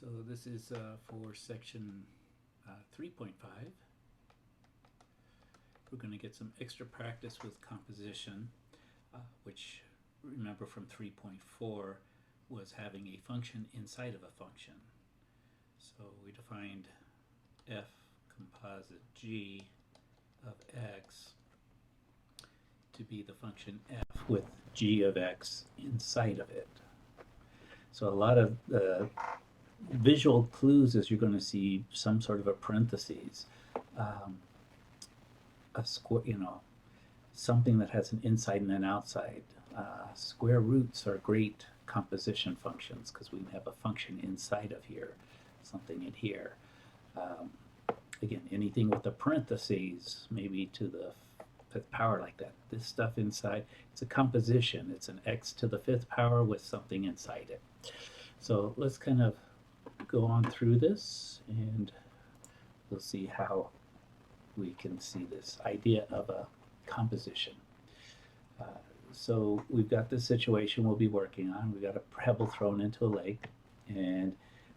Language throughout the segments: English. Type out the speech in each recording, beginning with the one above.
So this is for section 3.5. We're going to get some extra practice with composition, which remember from 3.4 was having a function inside of a function. So we defined f composite g of x to be the function f with g of x inside of it. So a lot of visual clues is you're going to see some sort of a parentheses, a square, something that has an inside and an outside. Square roots are great composition functions because we have a function inside of here, something in here. Again, anything with a parentheses, maybe to the fifth power like that. This stuff inside, it's a composition. It's an x to the fifth power with something inside it. So let's kind of go on through this and we'll see how we can see this idea of a composition. So we've got this situation we'll be working on. We've got a pebble thrown into a lake, and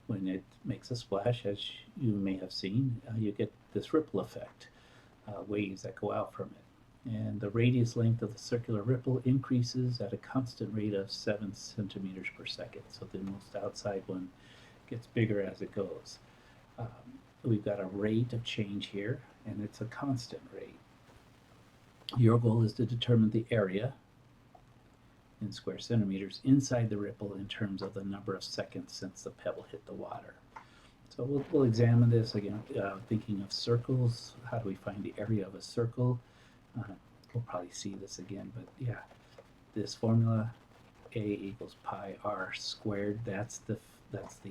when it makes a splash, as you may have seen, you get this ripple effect, waves that go out from it. And the radius length of the circular ripple increases at a constant rate of 7 centimeters per second. So the most outside one gets bigger as it goes. We've got a rate of change here, and it's a constant rate. Your goal is to determine the area in square centimeters inside the ripple in terms of the number of seconds since the pebble hit the water. So we'll examine this again, thinking of circles. How do we find the area of a circle? We'll probably see this again, but yeah, this formula, a equals pi r squared, that's the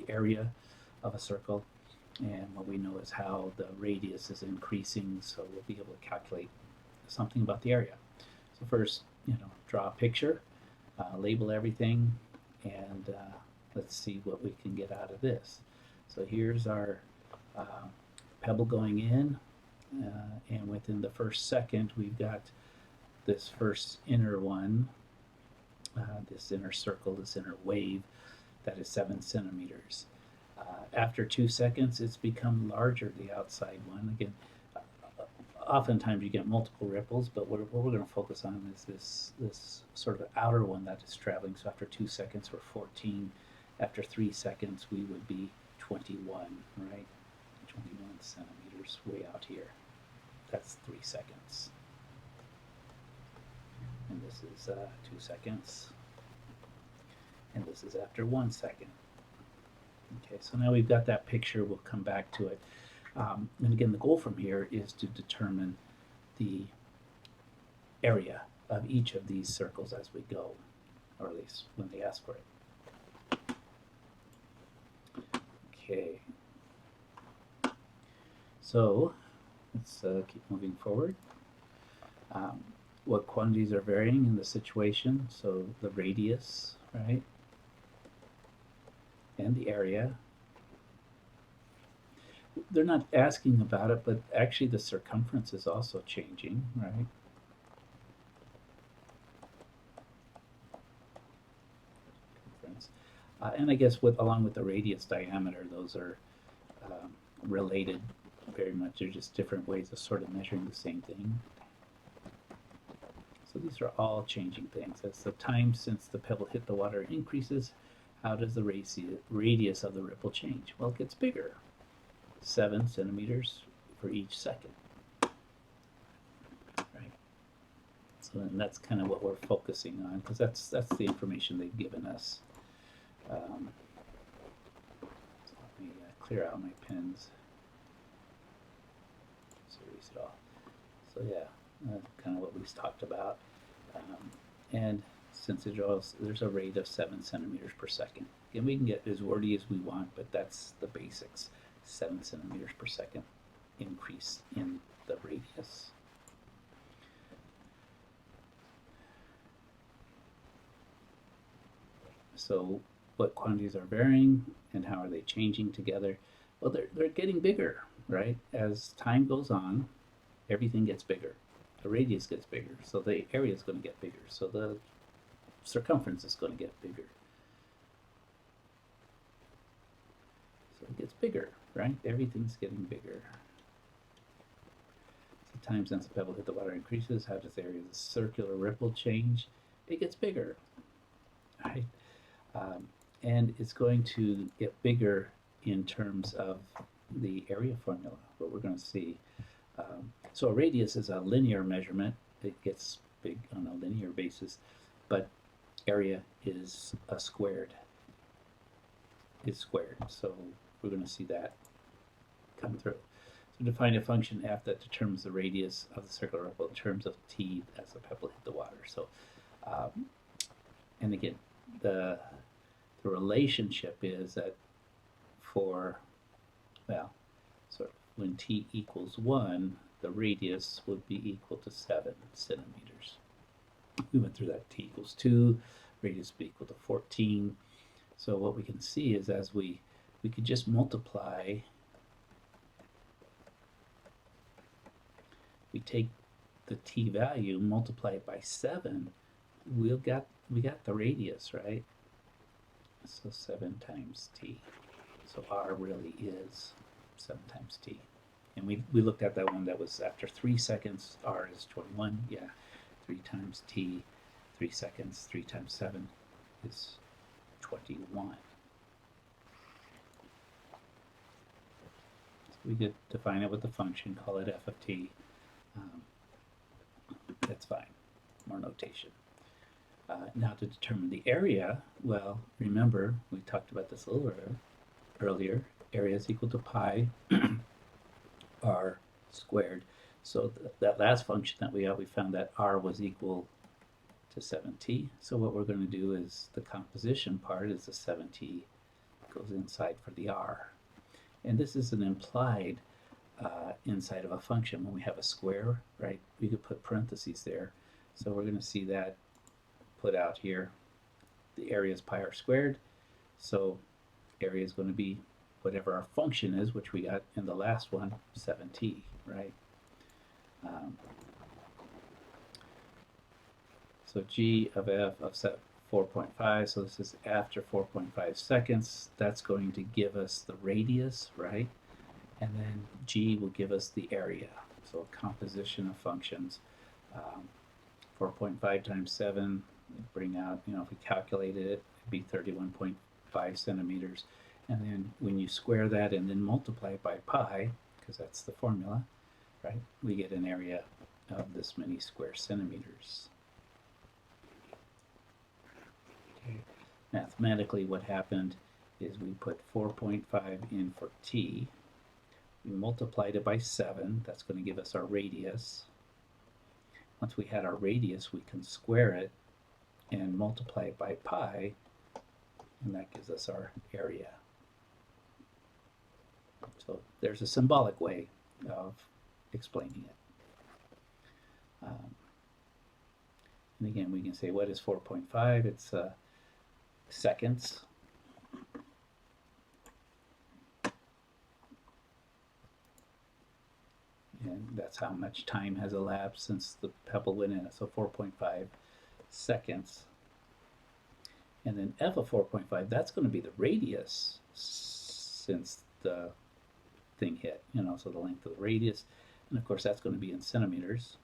area of a circle, and what we know is how the radius is increasing, so we'll be able to calculate something about the area. So first, draw a picture, label everything, and let's see what we can get out of this. So here's our pebble going in, and within the first second we've got this first inner one, this inner circle, this inner wave, that is 7 centimeters. After 2 seconds, it's become larger, the outside one. Again, oftentimes you get multiple ripples, but what we're going to focus on is this sort of outer one that is traveling. So after 2 seconds, we're 14. After 3 seconds, we would be 21, right? 21 centimeters way out here. That's 3 seconds. And this is 2 seconds. And this is after 1 second. Okay, so now we've got that picture. We'll come back to it. And again, the goal from here is to determine the area of each of these circles as we go, or at least when they ask for it. Okay. So let's keep moving forward. What quantities are varying in the situation? So the radius, right? And the area. They're not asking about it, but actually the circumference is also changing, right? And I guess along with the radius diameter, those are related very much. They're just different ways of sort of measuring the same thing. So these are all changing things. As the time since the pebble hit the water increases, how does the radius of the ripple change? Well, it gets bigger. 7 centimeters for each second. Right. So then that's kind of what we're focusing on, because that's the information they've given us. So let me clear out my pens. So erase it all. So yeah, kind of what we've talked about. And since there's a rate of 7 centimeters per second. Again, we can get as wordy as we want, but that's the basics. 7 centimeters per second increase in the radius. So what quantities are varying and how are they changing together? Well, they're getting bigger, right? As time goes on, everything gets bigger. The radius gets bigger, so the area is going to get bigger. So the circumference is going to get bigger. So it gets bigger, right? Everything's getting bigger. So times since the pebble hit the water increases, how does the area of the circular ripple change? It gets bigger, right? And it's going to get bigger in terms of the area formula, what we're going to see. So a radius is a linear measurement. It gets big on a linear basis, but area is a squared. It's squared, so we're going to see that come through. So define a function f that determines the radius of the circular ripple in terms of t as the pebble hit the water. So, and again, the relationship is that for, well, sort of when t equals 1, the radius would be equal to 7 centimeters. We went through that. T equals 2, radius would be equal to 14. So what we can see is as we could just multiply, we take the t value, multiply it by 7, we got the radius, right? So 7 times t. So r really is 7 times t. And we looked at that one that was after 3 seconds, r is 21. Yeah, 3 times t, 3 seconds, 3 times 7 is 21. So we could define it with the function, call it f of t. That's fine, more notation. Now to determine the area, well, remember, we talked about this a little earlier. Area is equal to pi r squared. So that last function that we found that r was equal to 7t. So what we're going to do is the composition part is the 7t goes inside for the r. And this is an implied inside of a function. When we have a square, right, we could put parentheses there. So we're going to see that put out here. The area is pi r squared. So area is going to be whatever our function is, which we got in the last one, 7t, right? So g of f of 4.5, so this is after 4.5 seconds. That's going to give us the radius, right? And then g will give us the area. So a composition of functions. 4.5 times 7, bring out, if we calculated it, it'd be 31.5 centimeters. And then when you square that and then multiply it by pi, because that's the formula, right, we get an area of this many square centimeters. Okay. Mathematically, what happened is we put 4.5 in for t. We multiplied it by 7. That's going to give us our radius. Once we had our radius, we can square it and multiply it by pi, and that gives us our area. So there's a symbolic way of explaining it. And again, we can say, what is 4.5? It's seconds. And that's how much time has elapsed since the pebble went in. So 4.5 seconds. And then f of 4.5, that's going to be the radius since the thing hit, so the length of the radius. And of course, that's going to be in centimeters.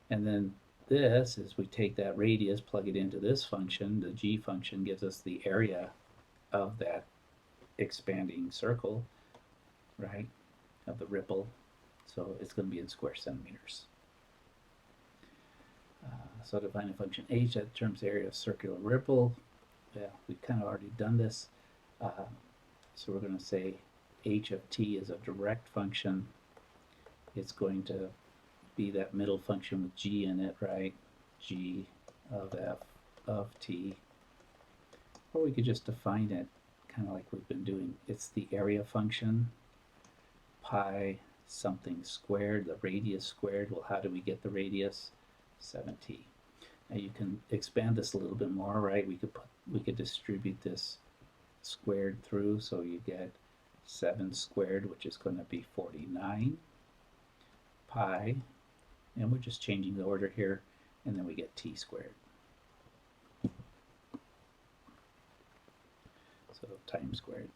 And then this is we take that radius, plug it into this function. The g function gives us the area of that expanding circle, right, of the ripple. So it's going to be in square centimeters. So define a function h that determines the area of circular ripple. Yeah, we've kind of already done this. So we're going to say h of t is a direct function. It's going to be that middle function with g in it, right? G of f of t. Or we could just define it kind of like we've been doing. It's the area function, pi something squared, the radius squared. Well, how do we get the radius? 7t. Now you can expand this a little bit more, right? We could distribute this squared through, so you get 7 squared, which is going to be 49 pi, and we're just changing the order here, and then we get t squared. So time squared.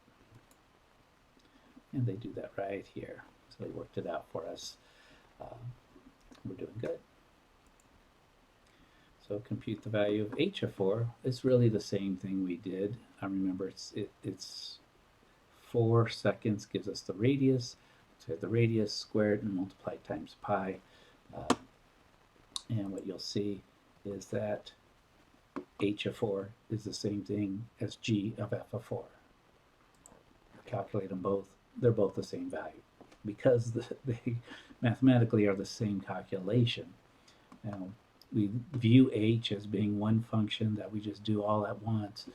And they do that right here. So they worked it out for us. We're doing good. So compute the value of h of 4. It's really the same thing we did. I remember it's 4 seconds gives us the radius. So we have the radius squared and multiplied times pi. And what you'll see is that h of 4 is the same thing as g of f of 4. Calculate them both. They're both the same value because they mathematically are the same calculation. Now, we view h as being one function that we just do all at once,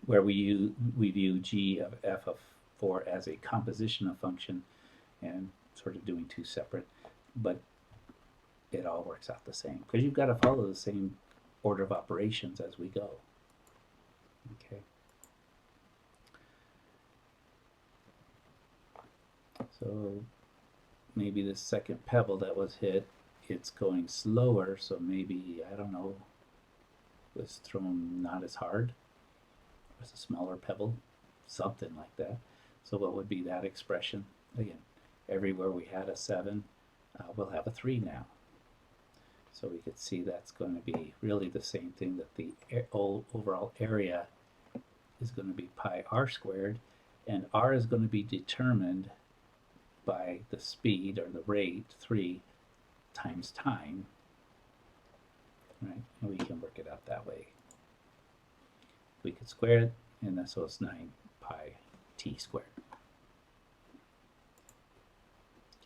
where we view g of f of 4 as a composition of function and sort of doing two separate, but it all works out the same because you've got to follow the same order of operations as we go. Okay. So maybe the second pebble that was hit, it's going slower, so maybe, I don't know, was thrown not as hard. It was a smaller pebble, something like that. So what would be that expression? Again, everywhere we had a 7, we'll have a 3 now. So we could see that's going to be really the same thing, that the overall area is going to be pi r squared, and r is going to be determined by the speed or the rate, 3 times time, right? And we can work it out that way. We could square it, and that's, so it's 9 pi t squared.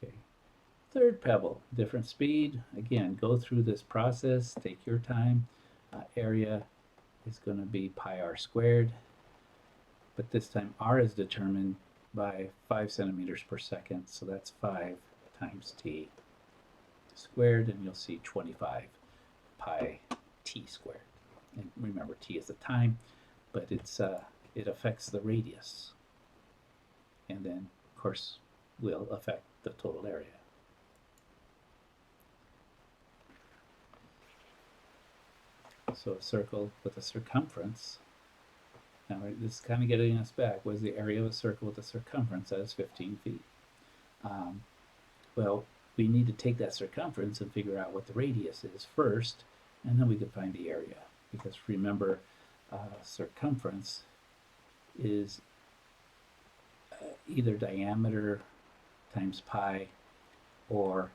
Okay. Third pebble, different speed. Again, go through this process, take your time. Area is going to be pi r squared, but this time r is determined by 5 centimeters per second, so that's 5 times t squared, and you'll see 25 pi t squared. And remember, t is the time, but it affects the radius, and then of course will affect the total area. So a circle with a circumference. Now this is kind of getting us back. What is the area of a circle with a circumference that is 15 feet? Well, we need to take that circumference and figure out what the radius is first, and then we can find the area. Because remember, circumference is either diameter times pi or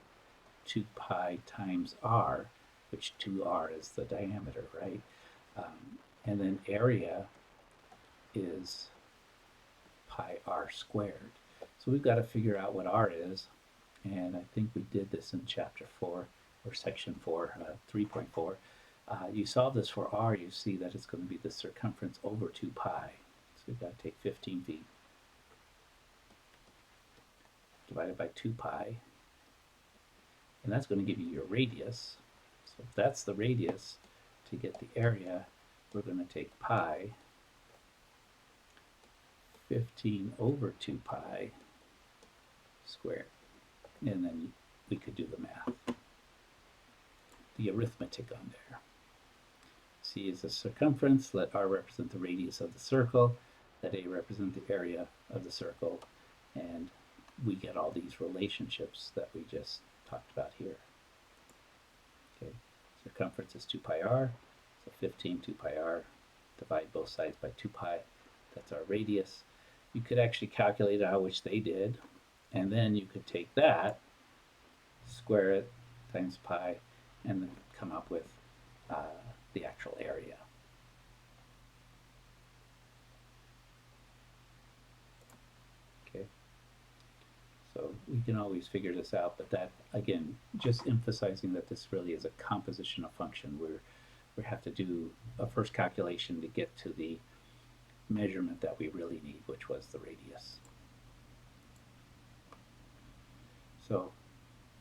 2 pi times r, which 2r is the diameter, right? And then area is pi r squared. So we've got to figure out what r is, and I think we did this in chapter 4 or section 4, 3.4. You solve this for r, you see that it's going to be the circumference over 2 pi. So we've got to take 15 feet divided by 2 pi, and that's going to give you your radius. So if that's the radius, to get the area, we're going to take pi 15 over 2 pi squared, and then we could do the math, the arithmetic on there. C is the circumference, let r represent the radius of the circle, let a represent the area of the circle, and we get all these relationships that we just talked about here. Okay, circumference is 2 pi r, so 15 2 pi r, divide both sides by 2 pi, that's our radius. You could actually calculate out, which they did, and then you could take that, square it, times pi, and then come up with the actual area. Okay, so we can always figure this out, but that, again, just emphasizing that this really is a composition of function where we have to do a first calculation to get to the measurement that we really need, which was the radius. So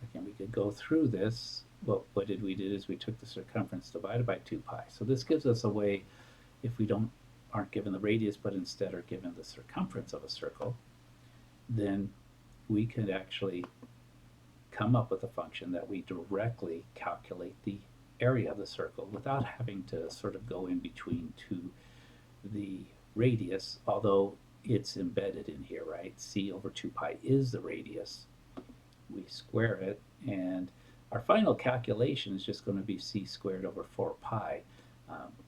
again, we could go through this. What did we do is we took the circumference divided by 2 pi. So this gives us a way, if we aren't given the radius but instead are given the circumference of a circle, then we could actually come up with a function that we directly calculate the area of the circle without having to sort of go in between the radius, although it's embedded in here, right? C over 2 pi is the radius. We square it, and our final calculation is just going to be c squared over 4 pi.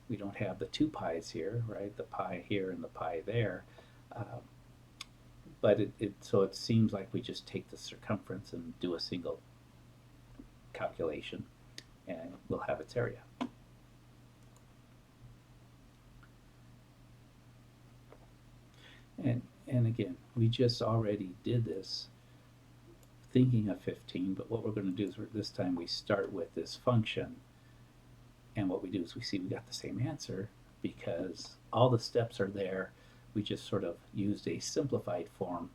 We don't have the 2 pi's here, right? The pi here and the pi there. But so it seems like we just take the circumference and do a single calculation, and we'll have its area. And again, we just already did this thinking of 15, but what we're going to do is this time we start with this function, and what we do is we see we got the same answer because all the steps are there. We just sort of used a simplified form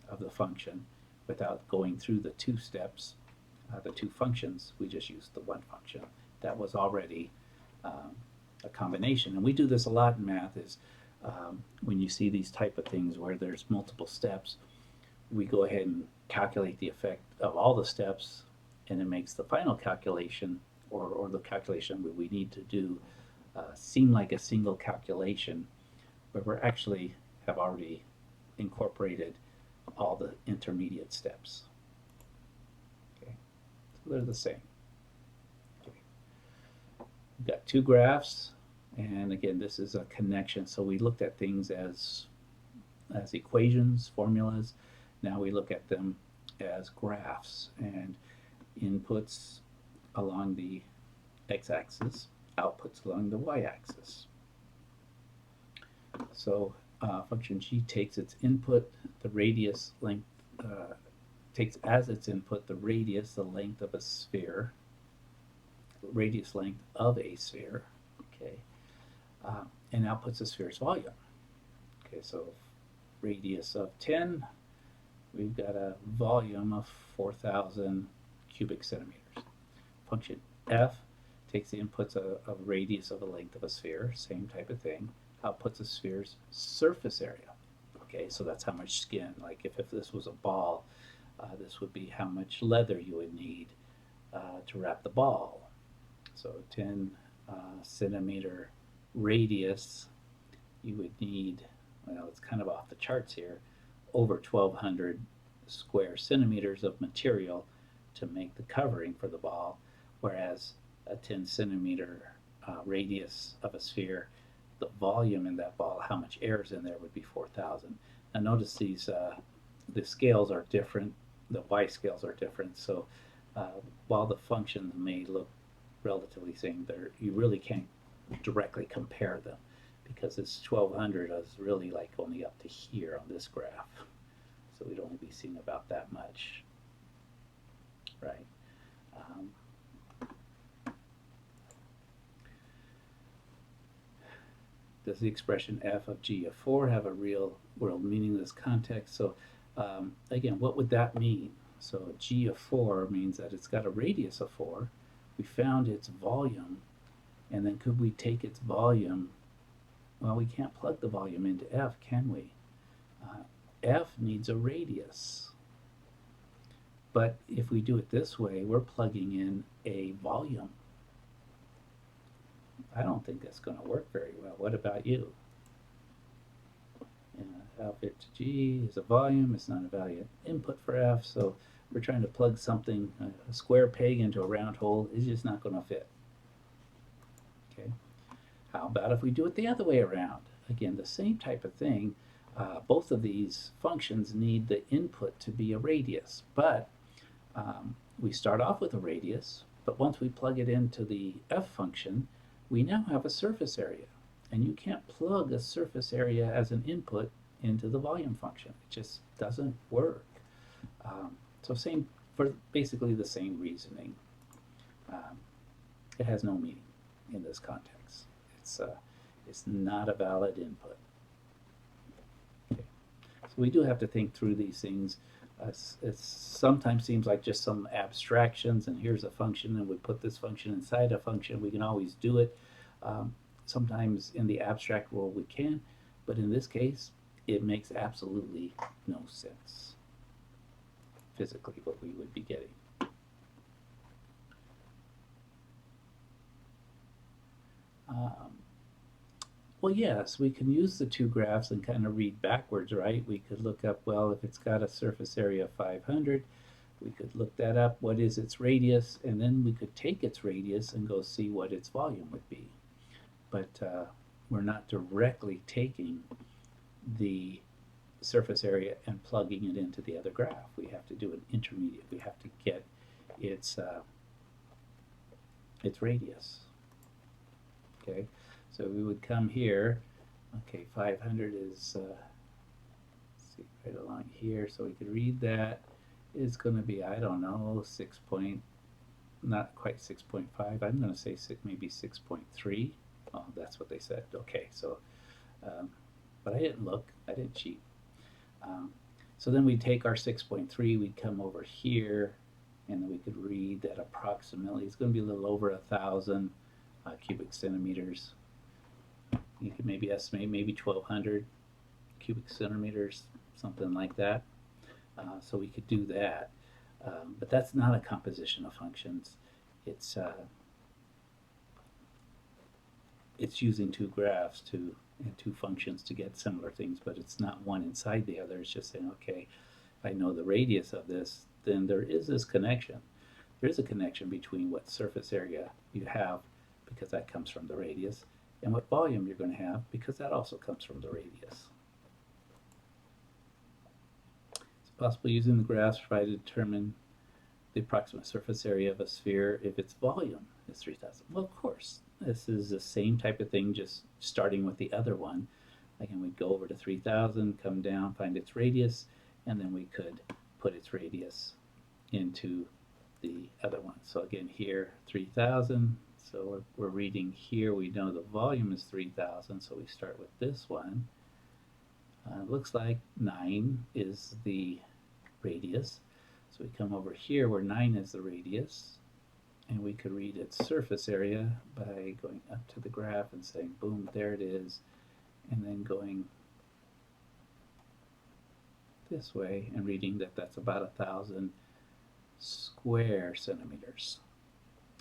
of the function without going through the two steps, the two functions. We just used the one function. That was already a combination. And we do this a lot in math, is when you see these type of things where there's multiple steps, we go ahead and calculate the effect of all the steps, and it makes the final calculation, or the calculation we need to do, seem like a single calculation, but we're actually have already incorporated all the intermediate steps. Okay, so they're the same. Okay. We've got two graphs, and again, this is a connection. So we looked at things as equations, formulas. Now we look at them as graphs, and inputs along the x-axis, outputs along the y-axis. So function g takes its input, the radius length, takes as its input the radius, the length of a sphere, radius length of a sphere, okay, and outputs the sphere's volume. Okay, so radius of 10, we've got a volume of 4,000 cubic centimeters. Function f takes the inputs of radius of the length of a sphere, same type of thing, outputs a sphere's surface area. Okay, so that's how much skin. Like if this was a ball, this would be how much leather you would need to wrap the ball. So 10 centimeter radius, you would need, well, it's kind of off the charts here, over 1,200 square centimeters of material to make the covering for the ball, whereas a 10 centimeter radius of a sphere, the volume in that ball, how much air is in there, would be 4,000. Now notice these, the scales are different, the y scales are different, so while the functions may look relatively same, you really can't directly compare them, because this 1,200 is really like only up to here on this graph, so we'd only be seeing about that much, right? Does the expression f of g of 4 have a real world meaning in this context? So again, what would that mean? So g of 4 means that it's got a radius of 4. We found its volume, and then could we take its volume? Well, we can't plug the volume into f, can we? F needs a radius. But if we do it this way, we're plugging in a volume. I don't think that's going to work very well. What about you? Alpha to G is a volume. It's not a value input for F, so we're trying to plug something, a square peg into a round hole is just not going to fit. Okay. How about if we do it the other way around? Again, the same type of thing. Both of these functions need the input to be a radius, but we start off with a radius, but once we plug it into the f function, we now have a surface area, and you can't plug a surface area as an input into the volume function. It just doesn't work. So same, for basically the same reasoning. It has no meaning in this context. It's not a valid input. Okay. So we do have to think through these things. It sometimes seems like just some abstractions, and here's a function, and we put this function inside a function. We can always do it. Sometimes in the abstract world we can, but in this case, it makes absolutely no sense physically what we would be getting. Well, yes, we can use the two graphs and kind of read backwards, right? We could look up, well, if it's got a surface area of 500, we could look that up, what is its radius, and then we could take its radius and go see what its volume would be. But we're not directly taking the surface area and plugging it into the other graph. We have to do an intermediate. We have to get its radius. Okay, so we would come here. Okay, 500 is see, right along here, so we could read that. It's going to be, I don't know, not quite 6.5. I'm going to say maybe 6.3. Oh, that's what they said. Okay, so, but I didn't look. I didn't cheat. So then we'd take our 6.3, we'd come over here, and then we could read that approximately it's going to be a little over 1,000 cubic centimeters. You could maybe estimate maybe 1,200 cubic centimeters, something like that. So we could do that. But that's not a composition of functions. It's using two graphs and two functions to get similar things, but it's not one inside the other. It's just saying, okay, if I know the radius of this, then there is this connection. There is a connection between what surface area you have, because that comes from the radius, and what volume you're going to have, because that also comes from the radius. It's possible using the graphs to try to determine the approximate surface area of a sphere if its volume is 3,000. Well, of course, this is the same type of thing, just starting with the other one. Again, we'd go over to 3,000, come down, find its radius, and then we could put its radius into the other one. So again, here, 3,000. So we're reading here, we know the volume is 3,000, so we start with this one. Looks like 9 is the radius. So we come over here where 9 is the radius, and we could read its surface area by going up to the graph and saying, boom, there it is, and then going this way and reading that that's about 1,000 square centimeters.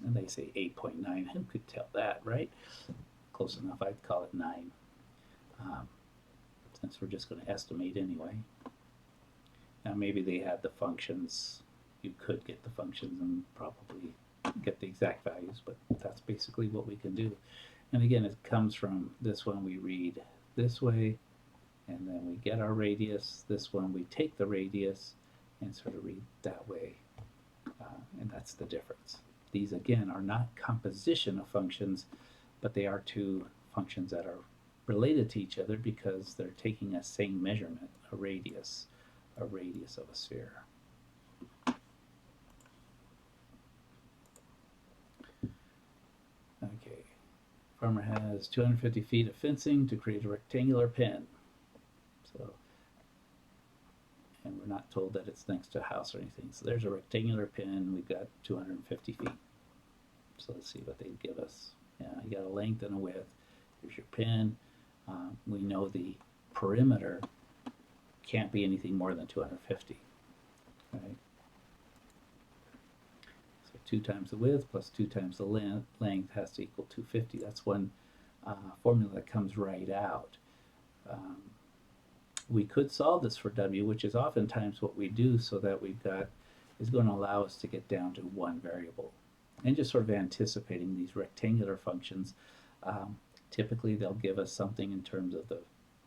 And they say 8.9. Who could tell that, right? Close enough. I'd call it 9, since we're just going to estimate anyway. Now maybe they had the functions. You could get the functions and probably get the exact values, but that's basically what we can do. And again, it comes from this one we read this way, and then we get our radius. This one we take the radius and sort of read that way, and that's the difference. These again are not composition of functions, but they are two functions that are related to each other because they're taking a same measurement, a radius of a sphere. Okay, farmer has 250 feet of fencing to create a rectangular pen. So, and we're not told that it's next to a house or anything. So there's a rectangular pen. We've got 250 feet. So let's see what they give us. Yeah, you got a length and a width. Here's your pen. We know the perimeter can't be anything more than 250. Right? So 2 times the width plus 2 times the length has to equal 250. That's one formula that comes right out. We could solve this for W, which is oftentimes what we do, so that we've got is going to allow us to get down to one variable. And just sort of anticipating these rectangular functions, typically they'll give us something in terms of the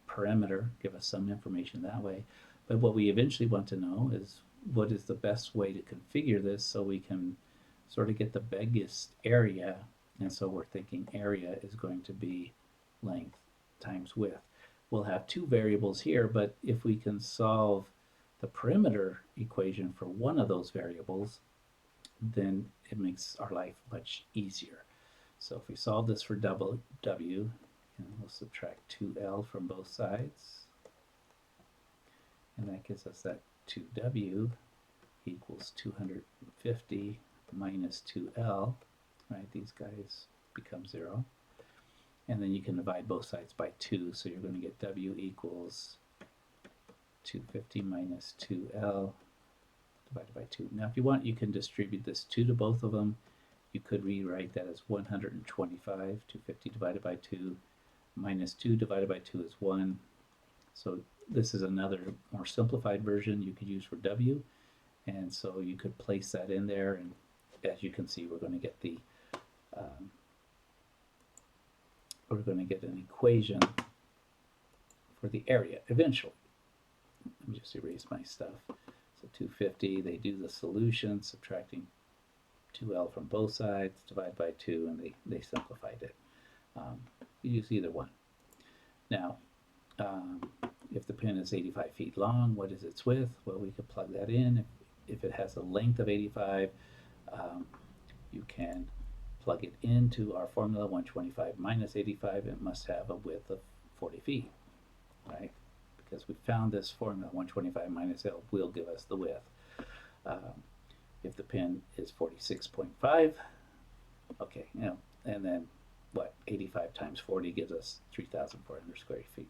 perimeter, give us some information that way. But what we eventually want to know is what is the best way to configure this so we can sort of get the biggest area. And so we're thinking area is going to be length times width. We'll have two variables here, but if we can solve the perimeter equation for one of those variables, then it makes our life much easier. So if we solve this for W, and we'll subtract 2L from both sides, and that gives us that 2W equals 250 minus 2L, right? These guys become 0. And then you can divide both sides by 2, so you're going to get W equals 250 minus 2L divided by 2. Now if you want, you can distribute this 2 to both of them. You could rewrite that as 125, 250 divided by 2, minus 2 divided by 2 is 1. So this is another more simplified version you could use for W. And so you could place that in there, and as you can see, we're going to get the we're going to get an equation for the area eventually. Let me just erase my stuff. So 250, they do the solution, subtracting 2L from both sides, divide by 2, and they simplified it. You use either one. Now, if the pin is 85 feet long, what is its width? Well, we could plug that in. If it has a length of 85, you can plug it into our formula, 125 minus 85. It must have a width of 40 feet, right? Because we found this formula, 125 minus L will give us the width. If the pin is 46.5, okay, you know, and then what, 85 times 40 gives us 3,400 square feet.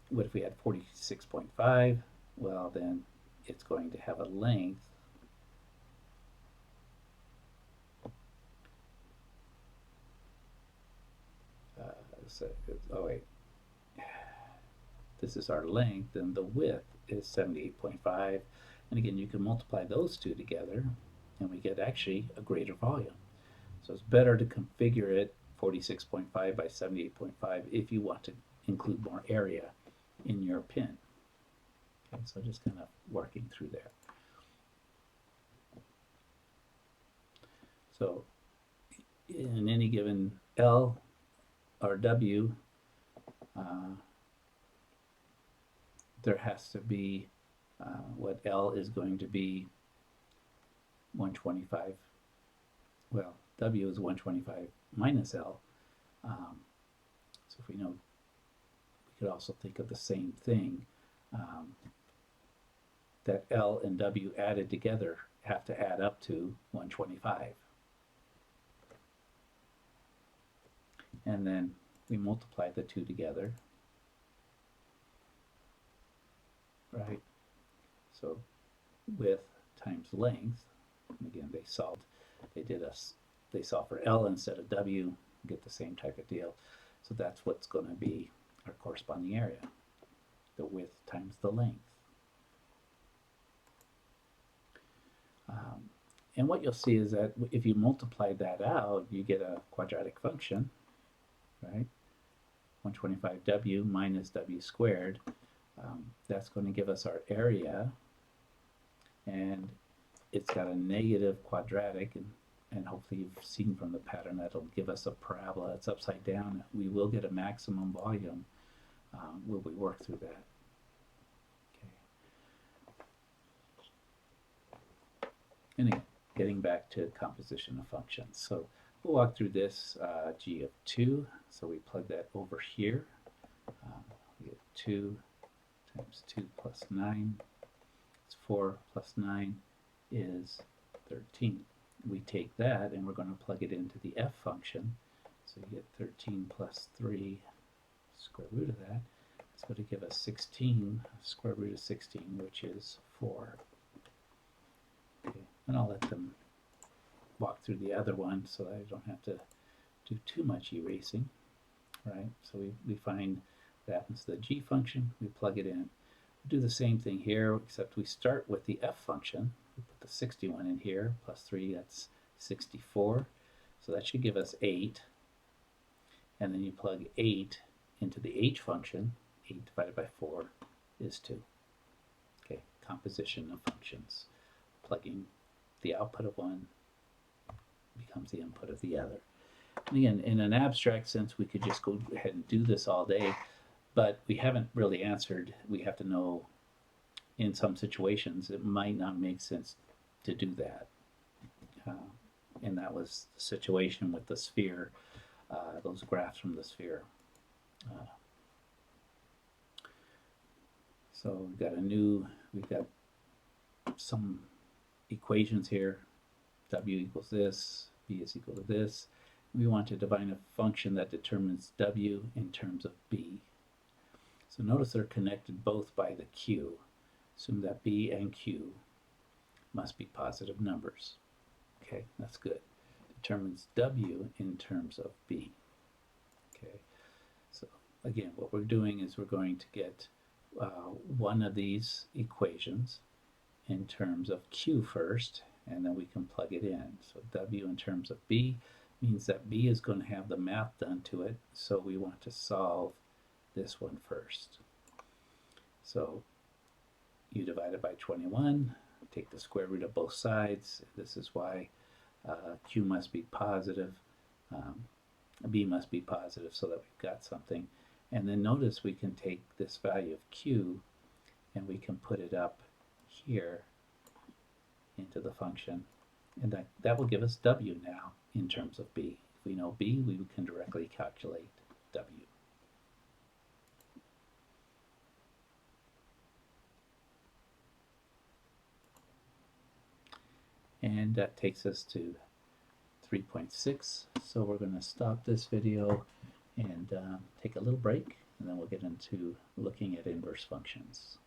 What if we had 46.5? Well, then it's going to have a length oh wait, this is our length, and the width is 78.5, and again you can multiply those two together and we get actually a greater volume. So it's better to configure it 46.5 by 78.5 if you want to include more area in your pin. Okay, so just kind of working through there. So in any given L or W, there has to be what L is going to be 125. Well, W is 125 minus L. So if we know, we could also think of the same thing, that L and W added together have to add up to 125. And then we multiply the two together, right? So width times length, and again they solved for L instead of W, get the same type of deal. So that's what's going to be our corresponding area, the width times the length. And what you'll see is that if you multiply that out, you get a quadratic function, right? 125W minus W squared. That's going to give us our area, and it's got a negative quadratic, and hopefully you've seen from the pattern that'll give us a parabola. It's upside down. We will get a maximum volume when we work through that. Okay. And again, getting back to composition of functions. So we'll walk through this g of 2. So we plug that over here. We get 2 times 2 plus 9. It's 4 plus 9 is 13. We take that and we're going to plug it into the f function. So you get 13 plus 3, square root of that. It's going to give us 16, square root of 16, which is 4. Okay, and I'll let them walk through the other one so I don't have to do too much erasing, right? So we find that is the g function, we plug it in. We do the same thing here, except we start with the f function. We put the 61 in here, plus 3, that's 64. So that should give us 8. And then you plug 8 into the h function. 8 divided by 4 is 2. Okay, composition of functions. Plugging the output of one becomes the input of the other. And again, in an abstract sense, we could just go ahead and do this all day, but we haven't really answered. We have to know, in some situations, it might not make sense to do that. And that was the situation with the sphere, those graphs from the sphere. So we've got some equations here. W equals this, B is equal to this. We want to define a function that determines W in terms of B. So notice they're connected both by the Q. Assume that B and Q must be positive numbers. Okay, that's good. Determines W in terms of B. Okay, so again, what we're doing is we're going to get one of these equations in terms of Q first, and then we can plug it in. So W in terms of B means that B is going to have the math done to it, so we want to solve this one first. So U divided by 21, take the square root of both sides. This is why Q must be positive, B must be positive, so that we've got something. And then notice we can take this value of Q and we can put it up here into the function, and that will give us W now in terms of B. If we know B, we can directly calculate W. And that takes us to 3.6. So we're going to stop this video and take a little break, and then we'll get into looking at inverse functions.